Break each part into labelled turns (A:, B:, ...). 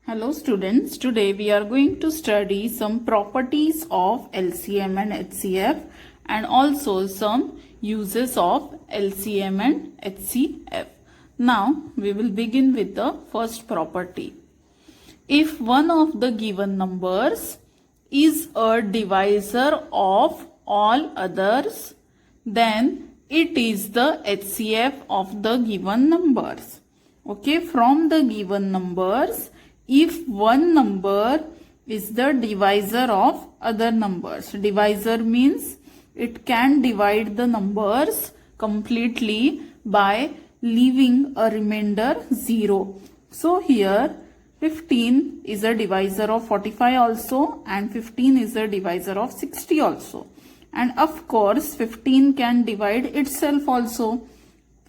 A: Hello students, today we are going to study some properties of LCM and HCF and also some uses of LCM and HCF. Now we will begin with the first property. If one of the given numbers is a divisor of all others, then it is the HCF of the given numbers. Okay, from the given numbers, if one number is the divisor of other numbers. Divisor means it can divide the numbers completely by leaving a remainder 0. So here 15 is a divisor of 45 also, and 15 is a divisor of 60 also. And of course 15 can divide itself also.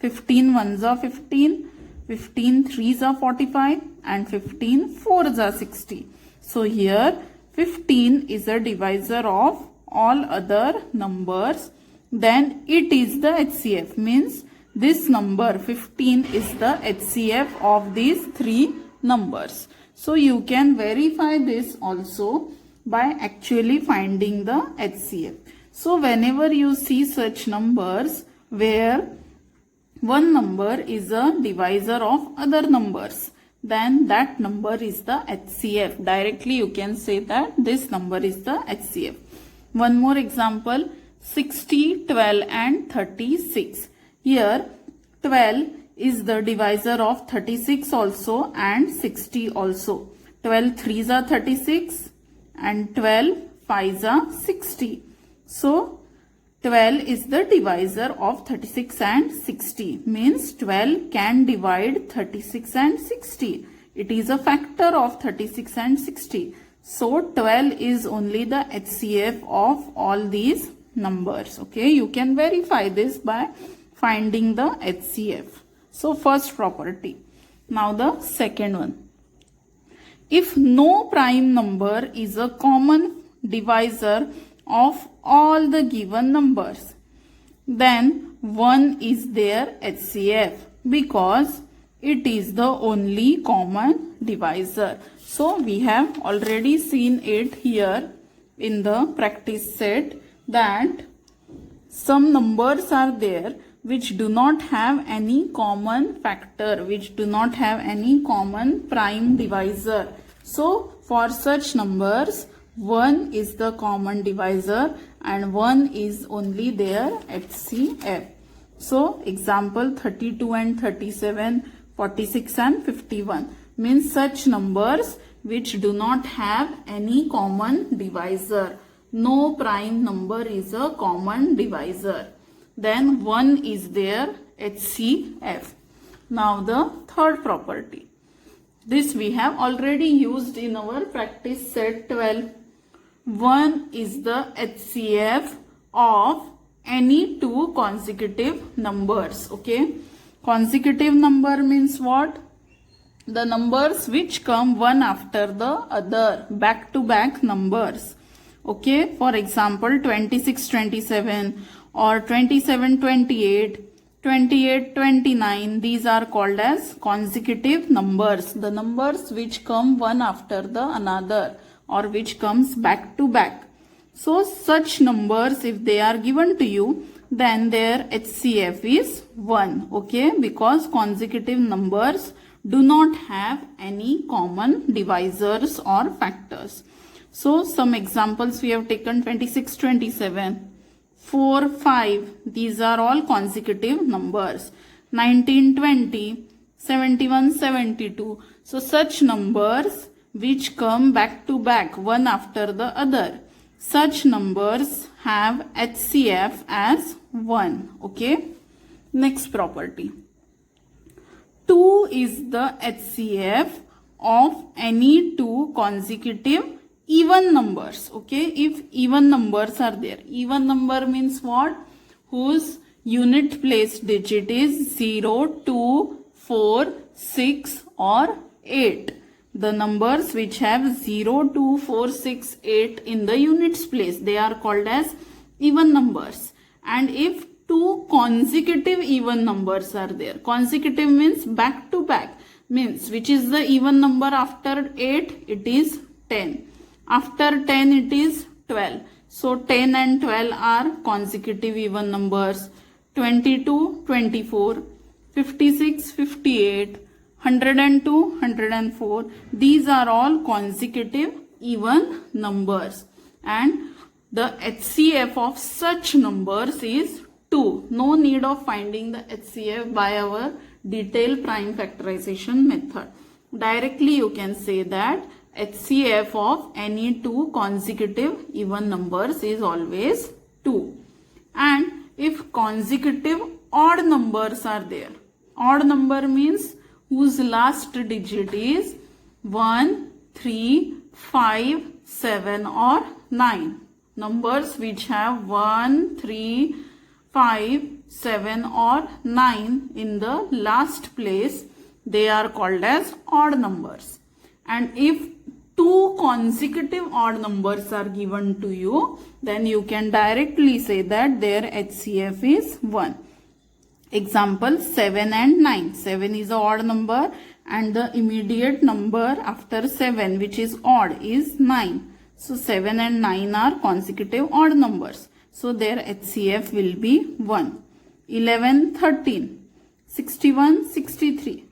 A: 15 ones are 15, 15 threes are 45, and 15 fours are 60. So here 15 is a divisor of all other numbers. Then it is the HCF, means this number 15 is the HCF of these three numbers. So you can verify this also by actually finding the HCF. So whenever you see such numbers where one number is a divisor of other numbers, then that number is the HCF. Directly you can say that this number is the HCF. One more example, 60, 12 and 36. Here 12 is the divisor of 36 also and 60 also. 12 threes are 36 and 12 fives are 60. So 12 is the divisor of 36 and 60, means 12 can divide 36 and 60. It is a factor of 36 and 60. So 12 is only the HCF of all these numbers. Okay, you can verify this by finding the HCF. So first property. Now the second one. If no prime number is a common divisor of all the given numbers, then 1 is their HCF because it is the only common divisor. So we have already seen it here in the practice set that some numbers are there which do not have any common factor, which do not have any common prime divisor. So for such numbers, 1 is the common divisor and 1 is only their HCF. So example 32 and 37, 46 and 51 means such numbers which do not have any common divisor. No prime number is a common divisor. Then 1 is their HCF. Now the third property. This we have already used in our practice set 12. 1 is the HCF of any two consecutive numbers. Okay, consecutive number means what? The numbers which come one after the other, back to back numbers. Okay, for example 26 27 or 27 28, 28 29, these are called as consecutive numbers, the numbers which come one after the another or which comes back to back. So such numbers, if they are given to you, then their HCF is 1. Okay, because consecutive numbers do not have any common divisors or factors. So some examples we have taken: 26 27, 4 5, these are all consecutive numbers. 19 20, 71 72. So such numbers which come back to back one after the other, such numbers have HCF as 1. Okay, next property. 2 is the HCF of any two consecutive even numbers. Okay, if even numbers are there, even number means what? Whose unit place digit is 0, 2, 4, 6 or 8. The numbers which have 0, 2, 4, 6, 8 in the units place, they are called as even numbers. And if two consecutive even numbers are there, consecutive means back to back, means which is the even number after 8? It is 10. After 10 it is 12. So 10 and 12 are consecutive even numbers. 22, 24, 56, 58, 102, 104. These are all consecutive even numbers. And the HCF of such numbers is 2. No need of finding the HCF by our detailed prime factorization method. Directly you can say that HCF of any two consecutive even numbers is always 2. And if consecutive odd numbers are there, odd number means whose last digit is 1, 3, 5, 7 or 9. Numbers which have 1, 3, 5, 7 or 9 in the last place, they are called as odd numbers. And if two consecutive odd numbers are given to you, then you can directly say that their HCF is 1. Example 7 and 9. 7 is an odd number and the immediate number after 7 which is odd is 9. So 7 and 9 are consecutive odd numbers. So their HCF will be 1. 11, 13, 61, 63,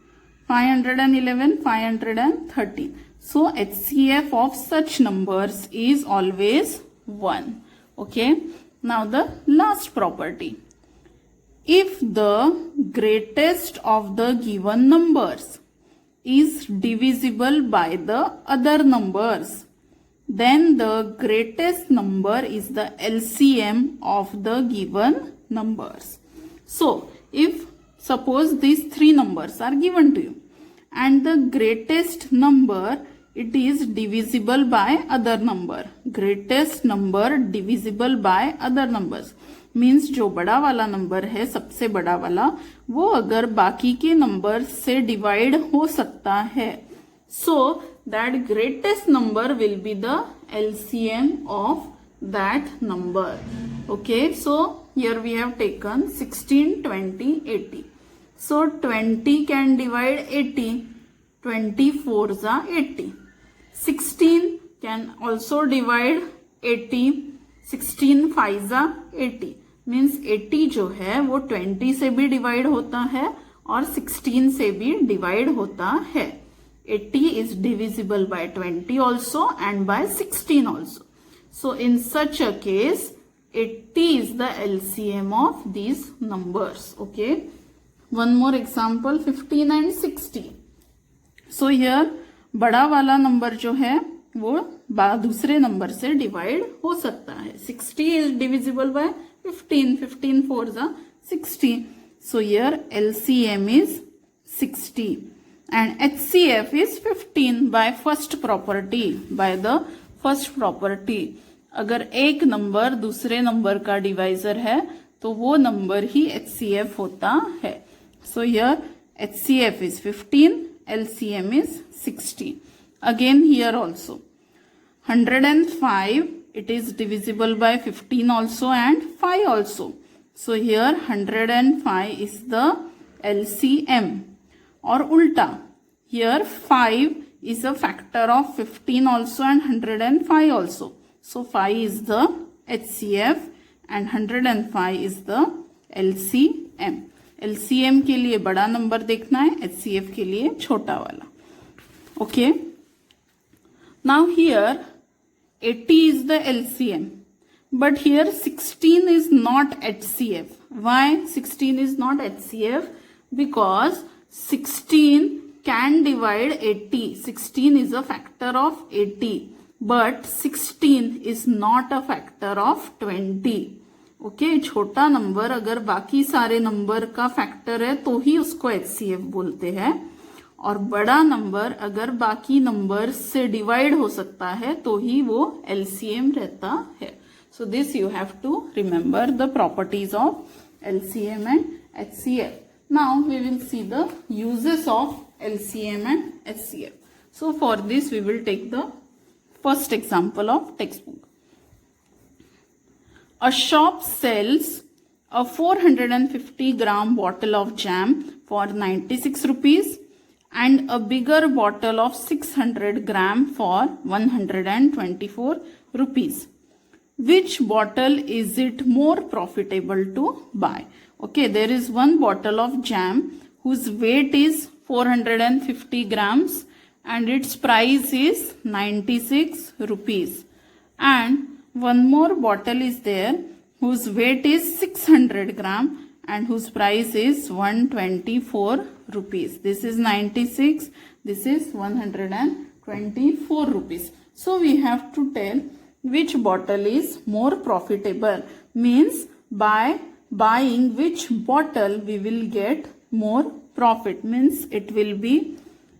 A: 511, 513. So HCF of such numbers is always 1. Okay. Now the last property. If the greatest of the given numbers is divisible by the other numbers, then the greatest number is the LCM of the given numbers. So, if suppose these three numbers are given to you and the greatest number it is divisible by other number. Greatest number divisible by other numbers means जो बड़ा वाला number है सबसे बड़ा वाला वो अगर बाकी के नंबर से डिवाइड हो सकता है, so that greatest number will be the LCM of that number. Okay, so here we have taken 16, 20, 80. So 20 can divide 80. 24s are 80. 16 can also divide 80. 16 5s are 80. Means 80 जो है वो 20 से भी डिवाइड होता है और 16 से भी डिवाइड होता है. 80 is divisible by 20 also and by 16 also. So in such a case, 80 is the LCM of these numbers. Okay. One more example, 15 and 60. So here बड़ा वाला नंबर जो है वो दूसरे नंबर से डिवाइड हो सकता है. 60 is divisible by 15. 15 4s are 60. So here LCM is 60. And HCF is 15 by first property. By the first property. अगर एक नंबर दूसरे नंबर का डिवाइजर है तो वो नंबर ही HCF होता है. So here HCF is 15, LCM is 60. Again here also 105, it is divisible by 15 also and 5 also. So here 105 is the LCM. Or ulta, here 5 is a factor of 15 also and 105 also. So 5 is the HCF and 105 is the LCM. LCM के लिए बड़ा number देखना है, HCF के लिए छोटा वाला. Okay. Now here 80 is the LCM. But here 16 is not HCF. Why 16 is not HCF? Because 16 can divide 80. 16 is a factor of 80. But 16 is not a factor of 20. Okay छोटा number अगर बाकी सारे number का factor है तो ही उसको HCF बोलते हैं और बड़ा नंबर अगर बाकी नंबर से डिवाइड हो सकता है तो ही वो LCM रहता है. So this you have to remember the properties of LCM and HCF. Now we will see the uses of LCM and HCF. So for this we will take the first example of textbook. A shop sells a 450 gram bottle of jam for 96 rupees and a bigger bottle of 600 gram for 124 rupees. Which bottle is it more profitable to buy? Okay, there is one bottle of jam whose weight is 450 grams and its price is 96 rupees. And one more bottle is there whose weight is 600 gram and whose price is 124 rupees. This is 96, this is 124 rupees. So we have to tell which bottle is more profitable. Means by buying which bottle we will get more profit. Means it will be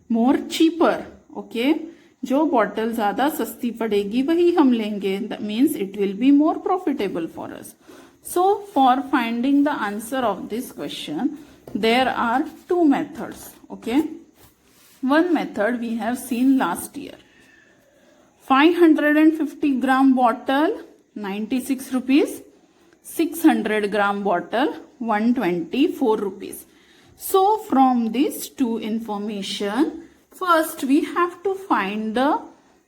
A: more cheaper. Okay. जो bottle ज्यादा सस्ती पड़ेगी वही हम लेंगे. That means it will be more profitable for us. So for finding the answer of this question, there are two methods. Okay. One method we have seen last year. 550 gram bottle 96 rupees, 600 gram bottle 124 rupees. So from these two information, first we have to find the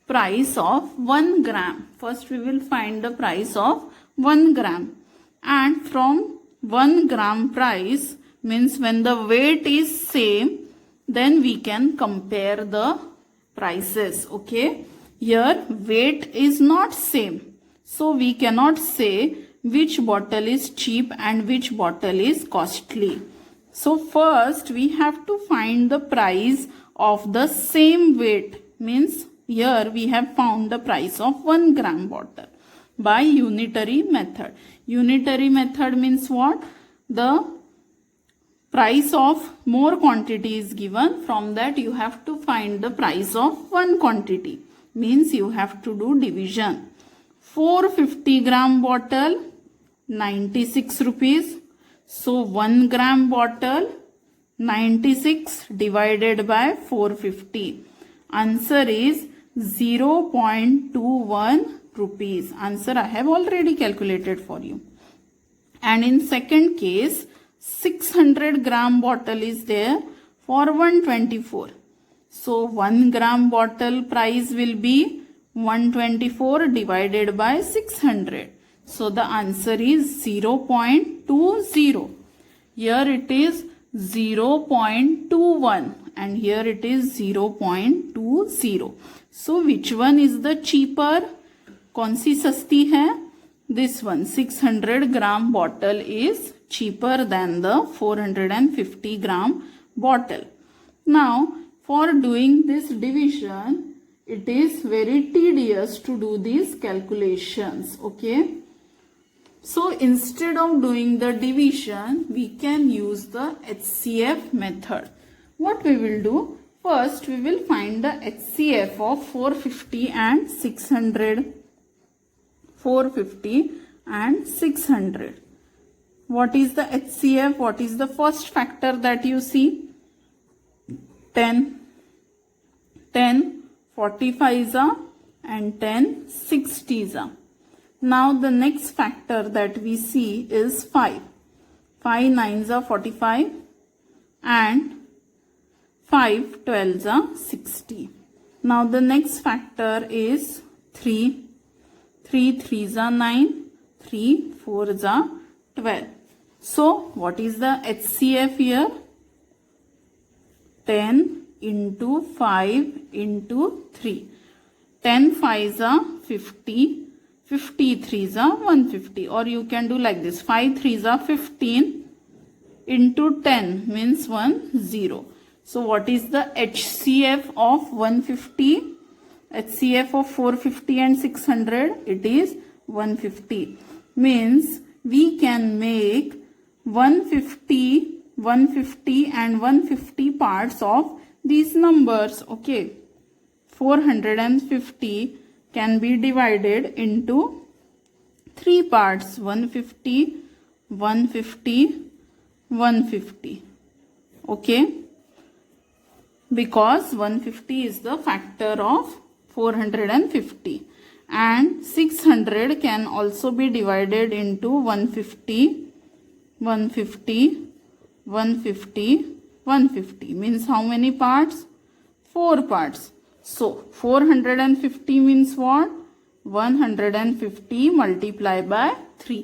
A: price of 1 gram. First we will find the price of 1 gram. And from 1 gram price means when the weight is same, then we can compare the prices. Okay. Here weight is not same. So we cannot say which bottle is cheap and which bottle is costly. So first we have to find the price of the same weight. Means here we have found the price of 1 gram bottle by unitary method. Unitary method means what? The price of more quantity is given. From that you have to find the price of one quantity. Means you have to do division. 450 gram bottle 96 rupees. So 1 gram bottle 96 divided by 450. Answer is 0.21 rupees. Answer I have already calculated for you. And in second case, 600 gram bottle is there for 124. So 1 gram bottle price will be 124 divided by 600. So the answer is 0.20. Here it is 0.21 and here it is 0.20. So which one is the cheaper? कौन सी सस्ती है? This one, 600 gram bottle is cheaper than the 450 gram bottle. Now for doing this division, it is very tedious to do these calculations. Okay. So instead of doing the division, we can use the HCF method. What we will do? First, we will find the HCF of 450 and 600. 450 and 600. What is the HCF? What is the first factor that you see? 10. 10 45s and 10 60s. Now the next factor that we see is 5. 5 9s are 45 and 5 12s are 60. Now the next factor is 3. 3 3s are 9. 3 4s are 12. So what is the HCF here? 10 into 5 into 3. 10 5s are 50. 50 3s are 150. Or you can do like this. 5 3s are 15 into 10 means 10. So what is the HCF of 150? HCF of 450 and 600? It is 150. Means we can make 150, 150 and 150 parts of these numbers. Okay. 450 can be divided into 3 parts. 150, 150, 150. Okay. Because 150 is the factor of 450. And 600 can also be divided into 150, 150, 150, 150 means how many parts? 4 parts. So 450 means what? 150 multiply by 3.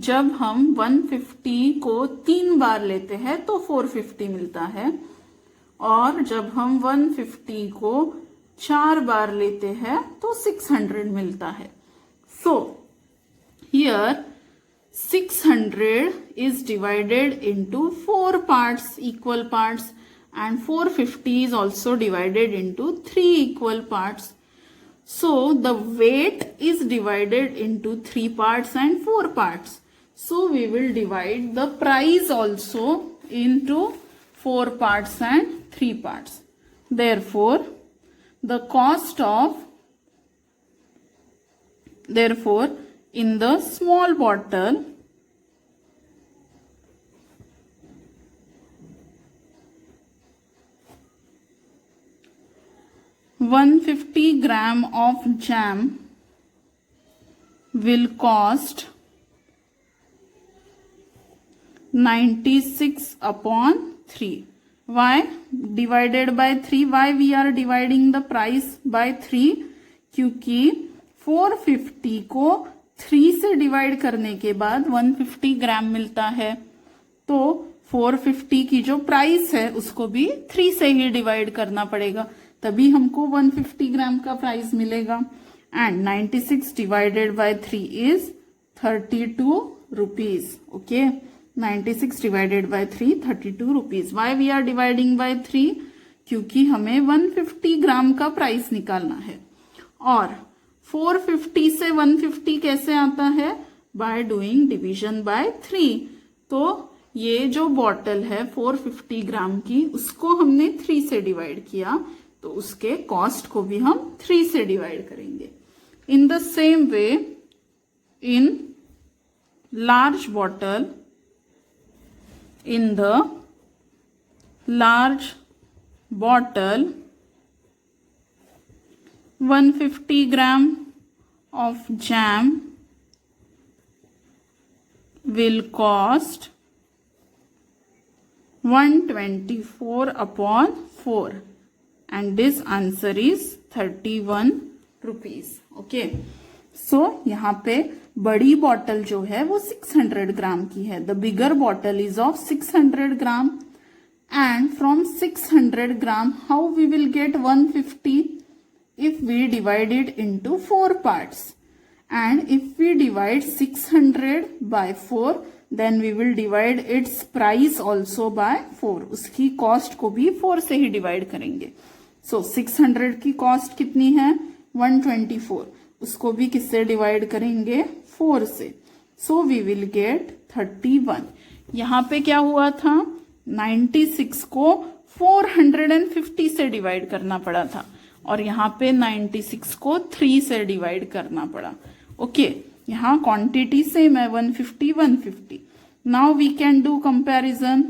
A: जब हम 150 को 3 बार लेते हैं तो 450 मिलता है, और जब हम 150 को 4 बार लेते हैं तो 600 मिलता है. So here 600 is divided into 4 parts, equal parts, and 450 is also divided into 3 equal parts. So the weight is divided into 3 parts and 4 parts. So we will divide the price also into 4 parts and 3 parts. Therefore, the cost of, therefore, in the small bottle, (150 gram of jam will cost 96/3. Why divided by 3? Why we are dividing the price by 3? क्योंकि 450 को 3 से divide करने के बाद 150 ग्राम मिलता है, तो 450 की जो प्राइस है उसको भी 3 से ही डिवाइड करना पड़ेगा, तभी हमको 150 ग्राम का प्राइस मिलेगा. And 96 divided by 3 is 32 rupees. Okay, 96 divided by 3, 32 rupees. Why we are dividing by 3? क्योंकि हमें 150 ग्राम का प्राइस निकालना है. और 450 से 150 कैसे आता है? By doing division by 3. तो ये जो बॉटल है 450 ग्राम की, उसको हमने 3 से डिवाइड किया, तो उसके कॉस्ट को भी हम 3 से डिवाइड करेंगे. इन the same way, in large bottle, in the large bottle, 150 gram of jam will cost 124/4, and this answer is 31 rupees. Okay, so यहाँ पे बड़ी बॉटल जो है वो 600 ग्राम की है. The bigger bottle is of 600 gram, and from 600 gram how we will get 150? If we divide it into 4 parts, and if we divide 600 by 4, then we will divide its price also by 4. उसकी cost को भी 4 से ही divide करेंगे. सो 600 की cost कितनी है? 124. उसको भी किससे डिवाइड करेंगे? 4 से. So we will get 31. यहां पे क्या हुआ था? 96 को 450 से डिवाइड करना पड़ा था, और यहां पे 96 को 3 से डिवाइड करना पड़ा. ओके, यहां क्वांटिटी सेम है, 150 150. Now we can do comparison.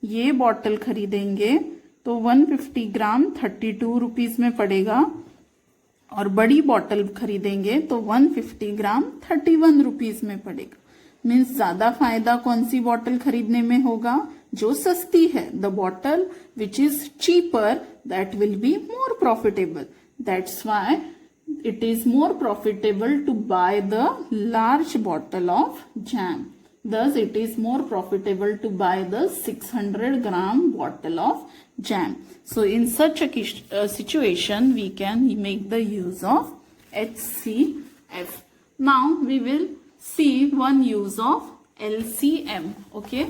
A: ये बॉटल खरीदेंगे तो 150 ग्राम 32 रुपीज में पड़ेगा, और बड़ी बॉटल खरीदेंगे तो 150 ग्राम 31 रुपीज में पड़ेगा. मीन्स ज्यादा फायदा कौन सी बॉटल खरीदने में होगा? जो सस्ती है. The bottle which is cheaper, that will be more profitable. That's why it is more profitable to buy the large bottle of jam. Thus, it is more profitable to buy the 600 gram bottle of jam. So, in such a situation, we can make the use of HCF. Now, we will see one use of LCM. Okay.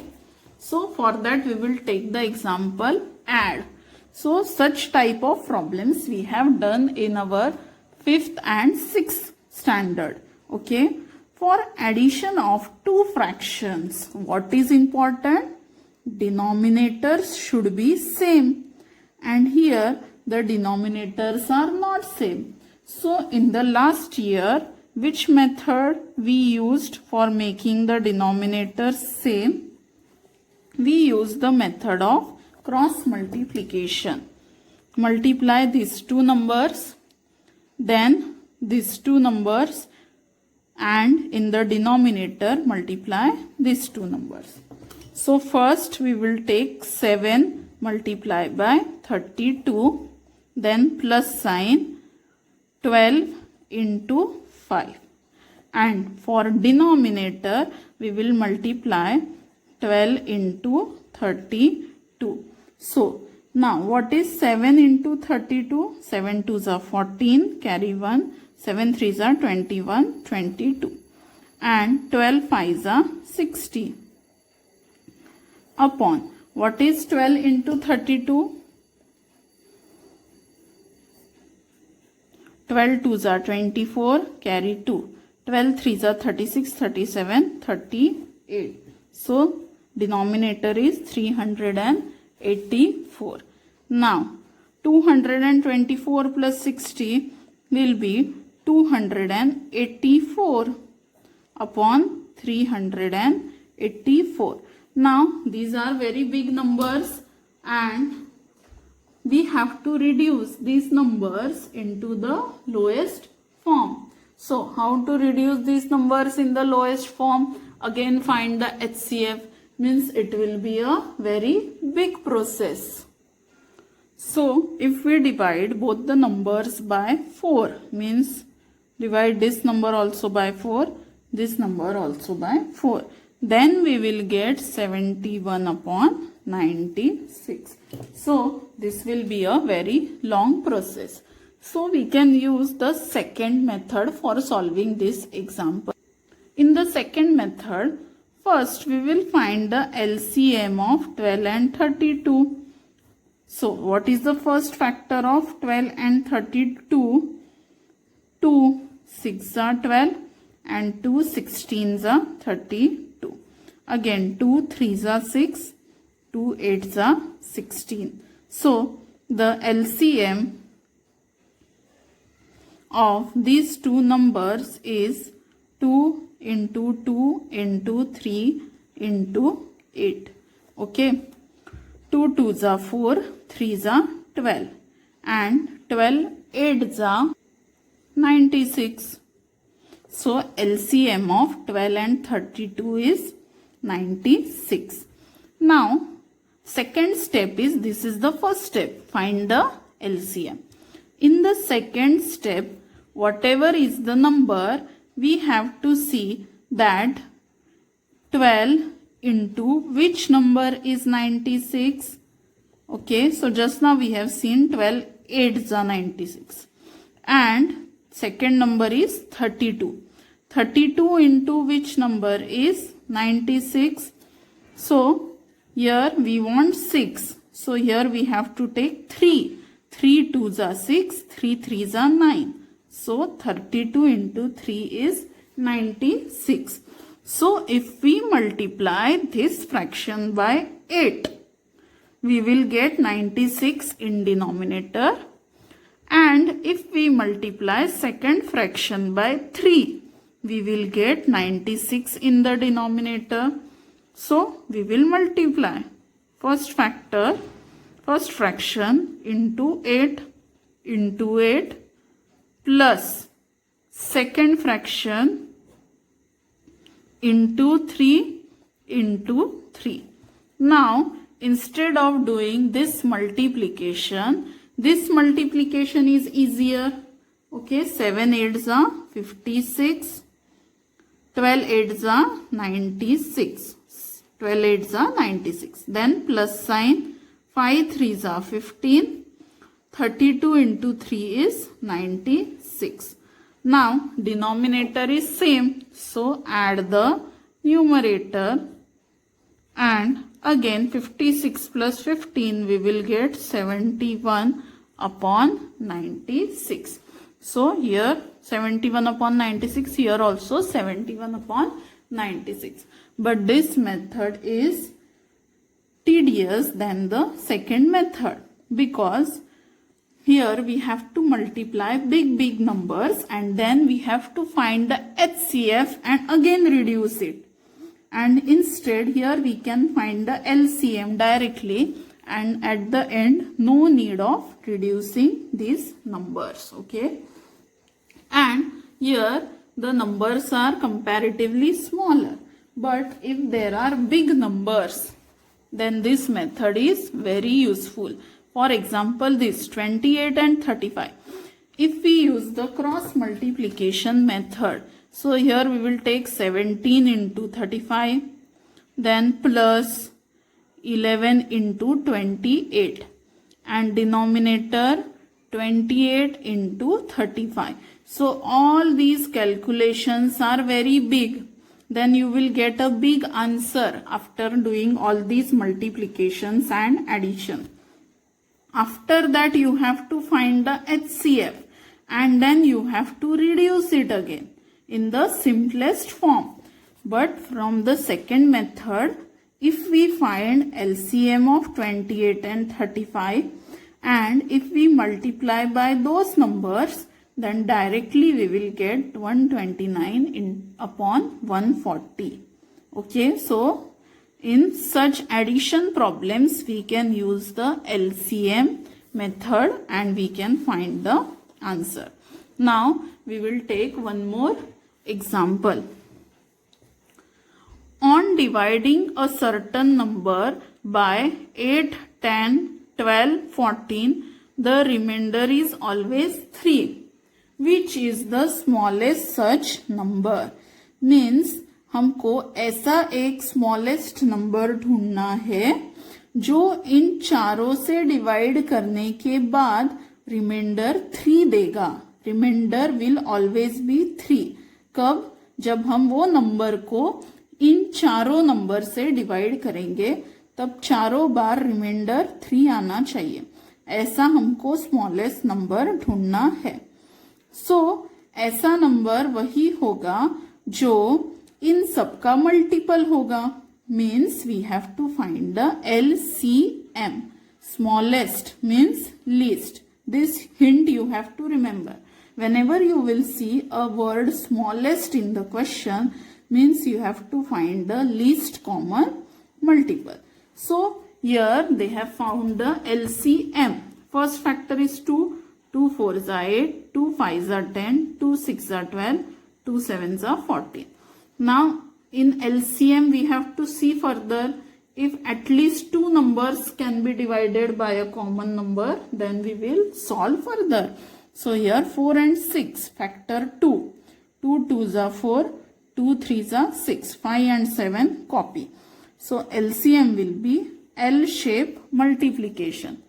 A: So, for that, we will take the example add. So, such type of problems we have done in our 5th and 6th standard. Okay. For addition of two fractions, what is important? Denominators should be same. And here the denominators are not same. So in the last year, which method we used for making the denominators same? We used the method of cross multiplication. Multiply these two numbers, then these two numbers, and in the denominator multiply these two numbers. So first we will take 7 multiply by 32, then plus sign 12 into 5. And for denominator, we will multiply 12 into 32. So, now what is 7 into 32? 7 2s are 14, carry 1. 7 3s are 21, 22. And 12 5s are 60. Upon, what is 12 into 32? 12 2s are 24, carry 2. 12 3s are 36, 37, 38. So, denominator is 384. Now, 224 plus 60 will be 284 upon 384. Now, these are very big numbers and we have to reduce these numbers into the lowest form. So, how to reduce these numbers in the lowest form? Again, find the HCF. Means it will be a very big process. So, if we divide both the numbers by 4, means divide this number also by 4, this number also by 4. Then we will get 71 upon 96. So, this will be a very long process. So, we can use the second method for solving this example. In the second method, first we will find the LCM of 12 and 32. So, what is the first factor of 12 and 32? 2 6s are 12 and 2 16s are 32. Again 2 3s are 6, 2 8s are 16. So, the LCM of these two numbers is 2 into 2 into 3 into 8. Okay. 2 2s are 4, 3s are 12 and 12 8s are 96. So, LCM of 12 and 32 is 96. Now, second step is, this is the first step, find the LCM. In the second step, whatever is the number, we have to see that 12 into which number is 96. Okay, so just now we have seen 12 8s are 96. And second number is 32. 32 into which number is 96. So, here we want 6. So, here we have to take 3. 3 2s are 6, 3 3s are 9. So, 32 into 3 is 96. So, if we multiply this fraction by 8, we will get 96 in denominator. And if we multiply second fraction by 3, we will get 96 in the denominator. So, we will multiply first factor, first fraction into 8 plus second fraction into 3 into 3. Now, instead of doing this multiplication is easier. Okay, 7 8s are 56, 12 8s are 96, 12 8s are 96. Then plus sign, 5 3s are 15, 32 into 3 is 96. Now, denominator is same. So, add the numerator and again 56 plus 15 we will get 71 upon 96. So, here 71 upon 96, here also 71 upon 96. But this method is tedious than the second method because here we have to multiply big numbers and then we have to find the HCF and again reduce it. And instead here we can find the LCM directly and at the end no need of reducing these numbers. Okay. And here the numbers are comparatively smaller. But if there are big numbers, then this method is very useful. For example, this 28 and 35. If we use the cross multiplication method, so here we will take 17 into 35, then plus 11 into 28, and denominator 28 into 35. So all these calculations are very big. Then you will get a big answer after doing all these multiplications and addition. After that you have to find the HCF, and then you have to reduce it again in the simplest form. But from the second method, if we find LCM of 28 and 35, and if we multiply by those numbers, then directly we will get 129 upon 140. Okay, so in such addition problems, we can use the LCM method and we can find the answer. Now we will take one more example. On dividing a certain number by 8, 10, 12, 14, the remainder is always 3. Which is the smallest such number? Means हमको ऐसा एक smallest number ढूंढना है जो इन चारों से divide करने के बाद रिमाइंडर 3 देगा. Remainder will always be 3. कब? जब हम वो नंबर को इन चारों नंबर से डिवाइड करेंगे तब चारों बार रिमाइंडर 3 आना चाहिए. ऐसा हमको स्मॉलेस्ट नंबर ढूंढना है. सो ऐसा नंबर वही होगा जो इन सबका मल्टीपल होगा. Means we have to find the LCM. Smallest means least. This hint you have to remember. Whenever you will see a word smallest in the question, means you have to find the least common multiple. So here they have found the LCM. First factor is 2. 2 4s are 8, 2 5s are 10, 2 6s are 12, 2 7s are 14. Now in LCM we have to see further. If at least two numbers can be divided by a common number, then we will solve further. So here 4 and 6, factor 2. 2 2s are 4, 2 3s are 6, 5 and 7 copy. So LCM will be L-shape multiplication.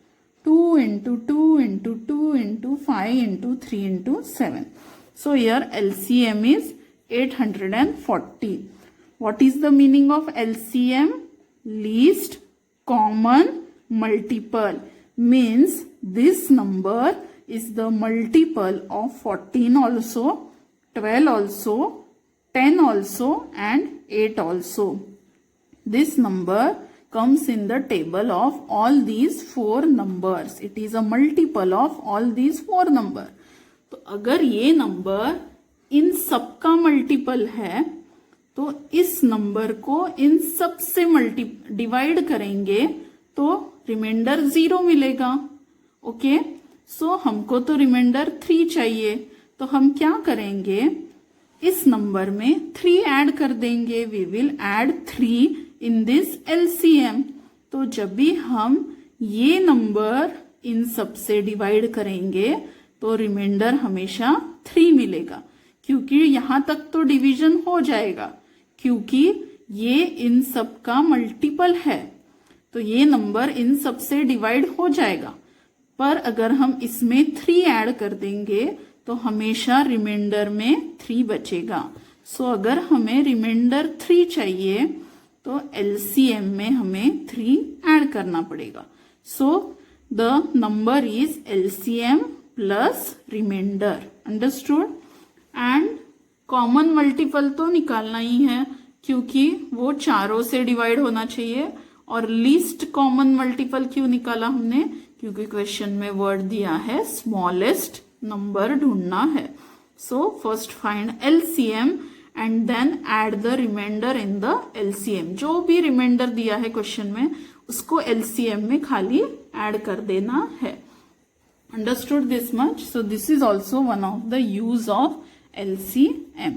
A: 2 into 2 into 2 into 5 into 3 into 7. So here LCM is 840. What is the meaning of LCM? Least common multiple. Means this number is the multiple of 14 also, 12 also, 10 also and 8 also. This number comes in the table of all these 4 numbers. It is a multiple of all these 4 number. तो अगर ये number in सबका multiple है तो इस number को इन सब से डिवाइड करेंगे तो रिमाइंडर 0 मिलेगा. ओके, सो हमको तो रिमाइंडर 3 चाहिए. तो हम क्या करेंगे? इस नंबर में 3 ऐड कर देंगे. We will add 3 in this LCM. तो जब भी हम ये नंबर इन सब से डिवाइड करेंगे तो रिमाइंडर हमेशा 3 मिलेगा, क्योंकि यहां तक तो डिवीजन हो जाएगा क्योंकि ये इन सब का मल्टीपल है. तो ये नंबर इन सब से डिवाइड हो जाएगा. पर अगर हम इसमें 3 ऐड कर देंगे तो हमेशा रिमाइंडर में 3 बचेगा. सो अगर हमें रिमाइंडर 3 चाहिए तो LCM में हमें 3 ऐड करना पड़ेगा. So the number is LCM plus remainder. Understood? And common multiple तो निकालना ही है क्योंकि वो चारों से डिवाइड होना चाहिए. और लीस्ट कॉमन मल्टीपल क्यों निकाला हमने? क्योंकि क्वेश्चन में वर्ड दिया है स्मॉलेस्ट नंबर ढूंढना है. So first find LCM and then add the remainder in the LCM. जो भी रिमाइंडर दिया है क्वेश्चन में उसको LCM में खाली ऐड कर देना है. Understood this much? So this is also one of the use of LCM.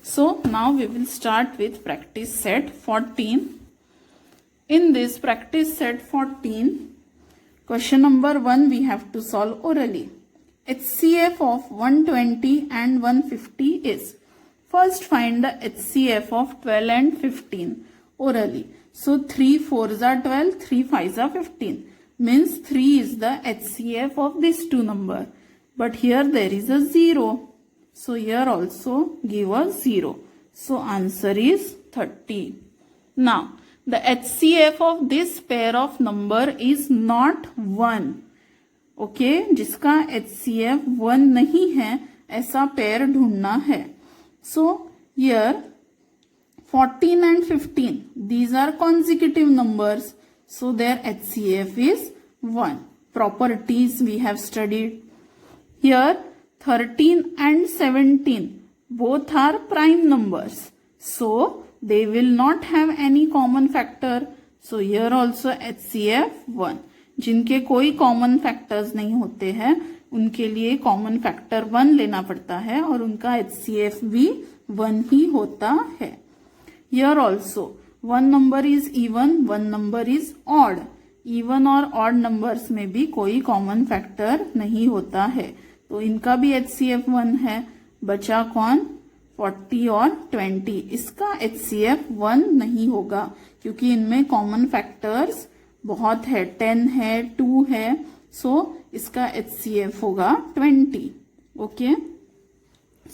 A: So now we will start with practice set 14. In this practice set 14, question number 1 we have to solve orally. HCF of 120 and 150 is. First find the HCF of 12 and 15 orally. So 3 4s are 12, 3 5s are 15. Means 3 is the HCF of these two number. But here there is a 0. So here also give a 0. So answer is 30. Now the HCF of this pair of number is not 1. Okay जिसका HCF 1 नहीं है ऐसा pair ढूंढना है. So here 14 and 15 these are consecutive numbers, so their HCF is 1. Properties we have studied. Here 13 and 17 both are prime numbers, so they will not have any common factor. So here also HCF 1. जिनके कोई common factors नहीं होते हैं उनके लिए common factor 1 लेना पड़ता है और उनका HCF भी 1 ही होता है. Here also one number is even, one number is odd. Even और odd numbers में भी कोई कॉमन फैक्टर नहीं होता है, तो इनका भी HCF 1 है. बचा कौन? 40 और 20. इसका HCF 1 नहीं होगा क्योंकि इनमें कॉमन फैक्टर्स बहुत है, 10 है, 2 है. सो इसका HCF होगा 20. Okay,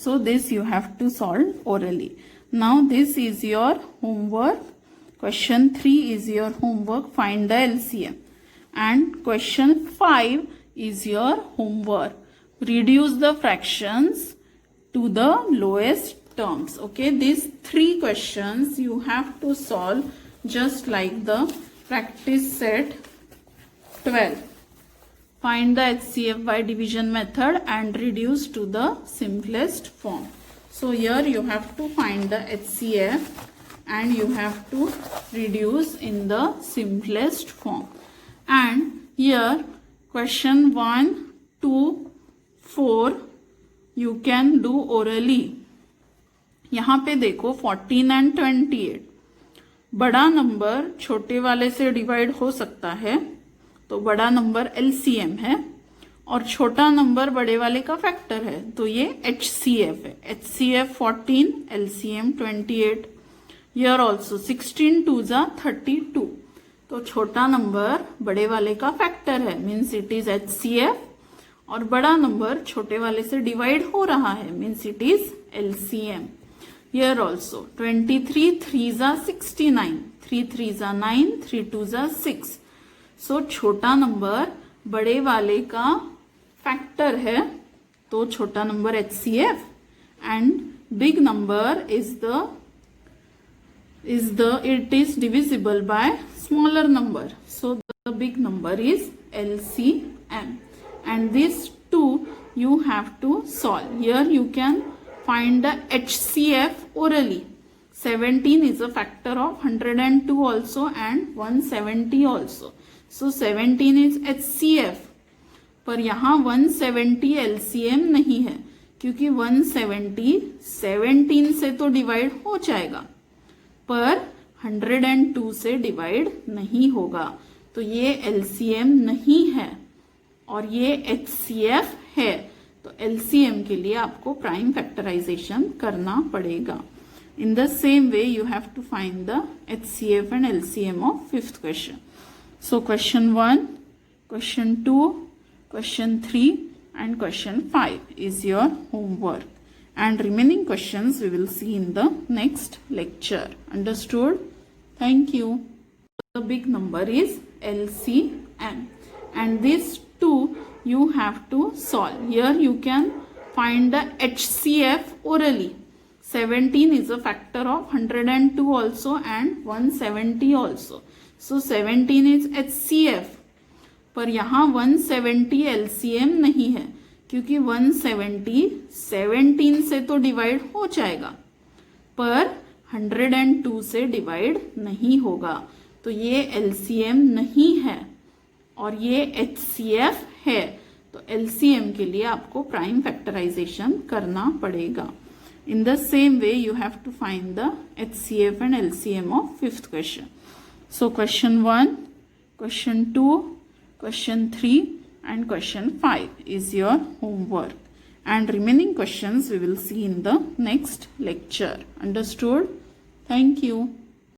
A: so this you have to solve orally. Now this is your homework. Question 3 is your homework. Find the LCM. And question 5 is your homework. Reduce the fractions to the lowest terms. Okay, these 3 questions you have to solve just like the practice set 12. Find the HCF by division method and reduce to the simplest form. So here you have to find the HCF and you have to reduce in the simplest form. And here question 1, 2, 4 you can do orally. यहाँ पे देखो 14 and 28. बड़ा number छोटे वाले से divide हो सकता है तो बड़ा नंबर LCM है और छोटा नंबर बड़े वाले का फैक्टर है तो ये HCF है. HCF 14, LCM 28. Here also 16 2s are 32. तो छोटा नंबर बड़े वाले का फैक्टर है, मीन्स इट इज HCF. और बड़ा नंबर छोटे वाले से डिवाइड हो रहा है, means it is LCM. Here also 23 3s are 69, 3 3s are 9, 3 2s are 6. So छोटा नंबर बड़े वाले का फैक्टर है तो छोटा number HCF and big number it is divisible by smaller number, so the big number is LCM. And these two you have to solve. Here you can find the HCF orally. 17 is a factor of 102 also and 170 also. So 17 is HCF. पर यहाँ 170 LCM नहीं है क्योंकि 170 17 से तो divide हो जाएगा पर 102 से डिवाइड नहीं होगा, तो ये LCM नहीं है और ये HCF है. तो LCM के लिए आपको प्राइम फैक्टराइजेशन करना पड़ेगा. In the same way you have to find the HCF and LCM of 5th question. So question 1, question 2, question 3 and question 5 is your homework. And remaining questions we will see in the next lecture. Understood? Thank you. The big number is LCM and these two you have to solve. Here you can find the HCF orally. 17 is a factor of 102 also and 170 also. So 17 is HCF. पर यहाँ 170 LCM नहीं है क्योंकि 170 17 से तो divide हो जाएगा पर 102 से डिवाइड नहीं होगा, तो ये LCM नहीं है और ये HCF है. तो LCM के लिए आपको प्राइम फैक्टराइजेशन करना पड़ेगा. In the same way you have to find the HCF and LCM of 5th question. So question 1, question 2, question 3 and question 5 is your homework. And remaining questions we will see in the next lecture. Understood? Thank you.